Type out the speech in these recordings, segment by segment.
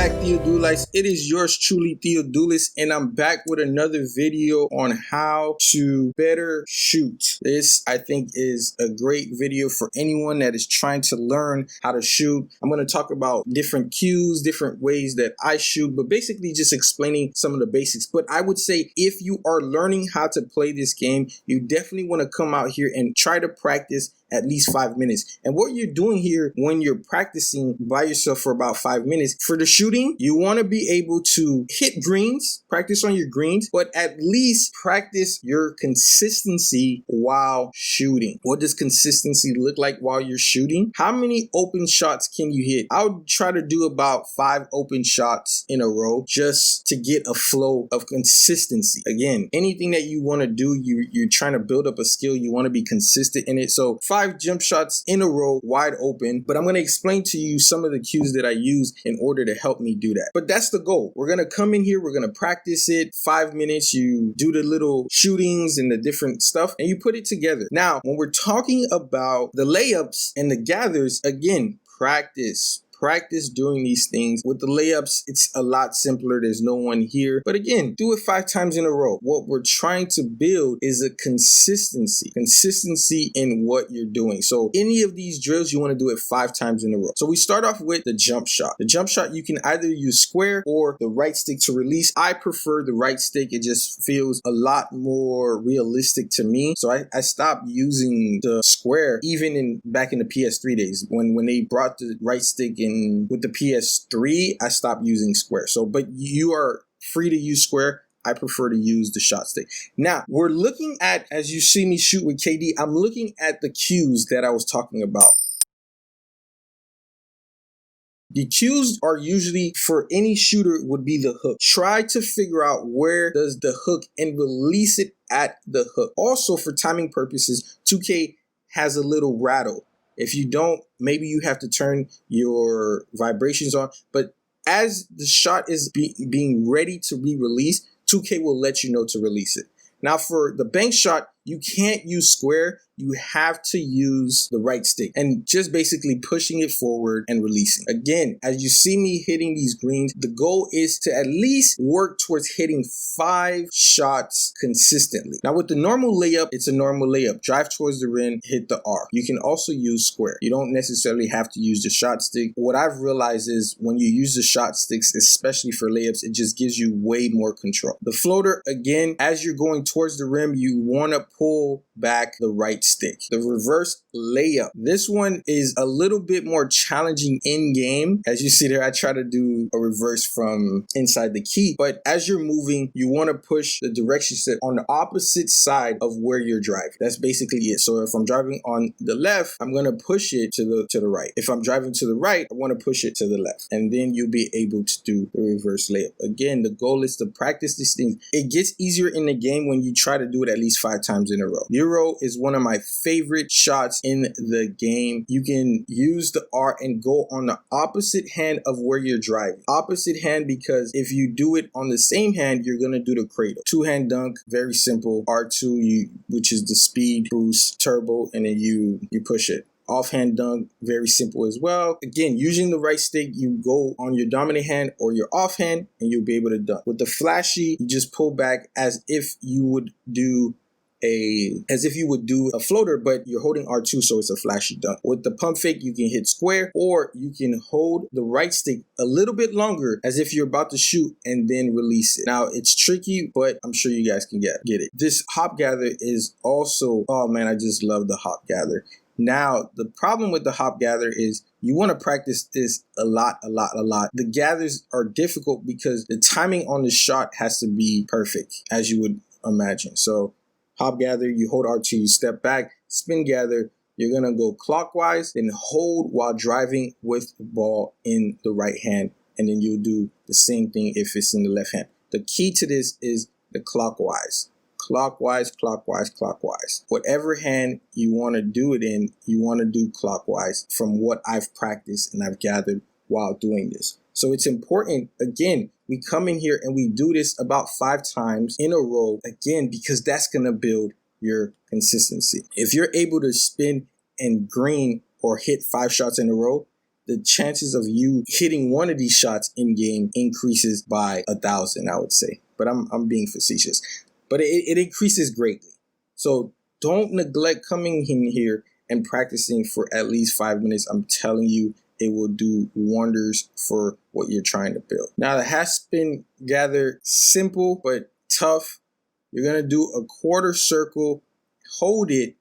back, Theodulites. It is yours truly, Theodulis, and I'm back with another video on how to better shoot. This, I think, is a great video for anyone that is trying to learn how to shoot. I'm going to talk about different cues, different ways that I shoot, but basically just explaining some of the basics. But I would say if you are learning how to play this game, you definitely want to come out here and try to practice at least 5 minutes. And what you're doing here when you're practicing by yourself for about 5 minutes, for the shooting, you want to be able to hit greens, practice on your greens, but at least practice your consistency while shooting. What does consistency look like while you're shooting? How many open shots can you hit? I would try to do about 5 open shots in a row just to get a flow of consistency. Again, anything that you want to do, you're trying to build up a skill, you want to be consistent in it. So 5 jump shots in a row, wide open. But I'm going to explain to you some of the cues that I use in order to help me do that. But that's the goal. We're going to come in here, we're going to practice it 5 minutes. You do the little shootings and the different stuff and you put it together. Now, when we're talking about the layups and the gathers, again, practice doing these things. With the layups, it's a lot simpler. There's no one here. But again, do it 5 times in a row. What we're trying to build is a consistency in what you're doing. So any of these drills, you want to do it 5 times in a row. So we start off with the jump shot. The jump shot, you can either use square or the right stick to release. I prefer the right stick. It just feels a lot more realistic to me. So I stopped using the square even back in the PS3 days when they brought the right stick in. With the PS3, I stopped using square. So, but you are free to use square. I prefer to use the shot stick. Now, we're looking at, as you see me shoot with KD, I'm looking at the cues that I was talking about. The cues are usually, for any shooter, would be the hook. Try to figure out where does the hook and release it at the hook. Also, for timing purposes, 2K has a little rattle. If you don't, maybe you have to turn your vibrations on. But as the shot is being ready to be released, 2K will let you know to release it. Now for the bank shot, you can't use square. You have to use the right stick and just basically pushing it forward and releasing. Again, as you see me hitting these greens, the goal is to at least work towards hitting 5 shots consistently. Now with the normal layup, it's a normal layup. Drive towards the rim, hit the R. You can also use square. You don't necessarily have to use the shot stick. What I've realized is when you use the shot sticks, especially for layups, it just gives you way more control. The floater, again, as you're going towards the rim, you want to pull back the right stick. The reverse layup. This one is a little bit more challenging in game. As you see there, I try to do a reverse from inside the key, but as you're moving, you want to push the direction set on the opposite side of where you're driving. That's basically it. So if I'm driving on the left, I'm going to push it to the right. If I'm driving to the right, I want to push it to the left. And then you'll be able to do the reverse layup. Again, the goal is to practice these things. It gets easier in the game when you try to do it at least 5 times in a row. Euro is one of my favorite shots in the game. You can use the R and go on the opposite hand of where you're driving. Opposite hand, because if you do it on the same hand, you're going to do the cradle. 2-hand dunk, very simple. R2, which is the speed boost turbo, and then you push it. Offhand dunk, very simple as well. Again, using the right stick, you go on your dominant hand or your offhand and you'll be able to dunk. With the flashy, you just pull back as if you would do a floater, but you're holding R2, so it's a flashy dunk. With the pump fake, you can hit square, or you can hold the right stick a little bit longer as if you're about to shoot and then release it. Now, it's tricky, but I'm sure you guys can get it. This hop gather is also, oh man, I just love the hop gather. Now, the problem with the hop gather is you want to practice this a lot. The gathers are difficult because the timing on the shot has to be perfect, as you would imagine. So hop gather, you hold R2, you step back. Spin gather, you're going to go clockwise, then hold while driving with the ball in the right hand. And then you'll do the same thing if it's in the left hand. The key to this is the clockwise. Clockwise. Whatever hand you want to do it in, you want to do clockwise from what I've practiced and I've gathered while doing this. So it's important, again, we come in here and we do this about 5 times in a row, again, because that's going to build your consistency. If you're able to spin and green or hit 5 shots in a row, the chances of you hitting one of these shots in game increases by 1,000, I would say. But I'm being facetious. But it increases greatly. So don't neglect coming in here and practicing for at least 5 minutes. I'm telling you, it will do wonders for what you're trying to build. Now, the half spin gather, simple but tough. You're going to do a quarter circle, hold it,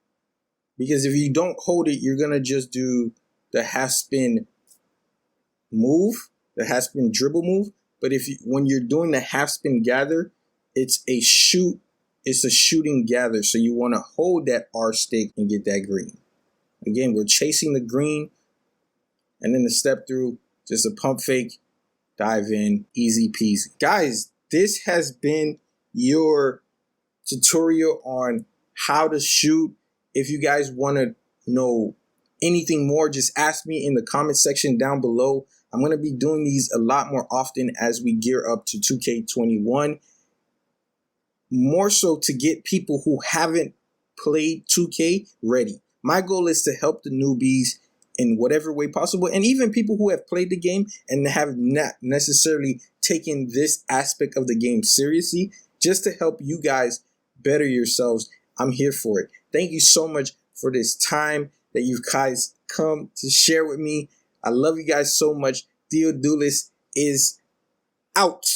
because if you don't hold it, you're going to just do the half spin move, the half spin dribble move. But when you're doing the half spin gather, it's a shooting gather. So you want to hold that R stick and get that green. Again, we're chasing the green, and then the step through, just a pump fake, dive in, easy peasy. Guys, this has been your tutorial on how to shoot. If you guys want to know anything more, just ask me in the comment section down below. I'm going to be doing these a lot more often as we gear up to 2K21. More so to get people who haven't played 2K ready. My goal is to help the newbies in whatever way possible, and even people who have played the game and have not necessarily taken this aspect of the game seriously, just to help you guys better yourselves. I'm here for it. Thank you so much for this time that you guys come to share with me. I love you guys so much. Theodulis is out.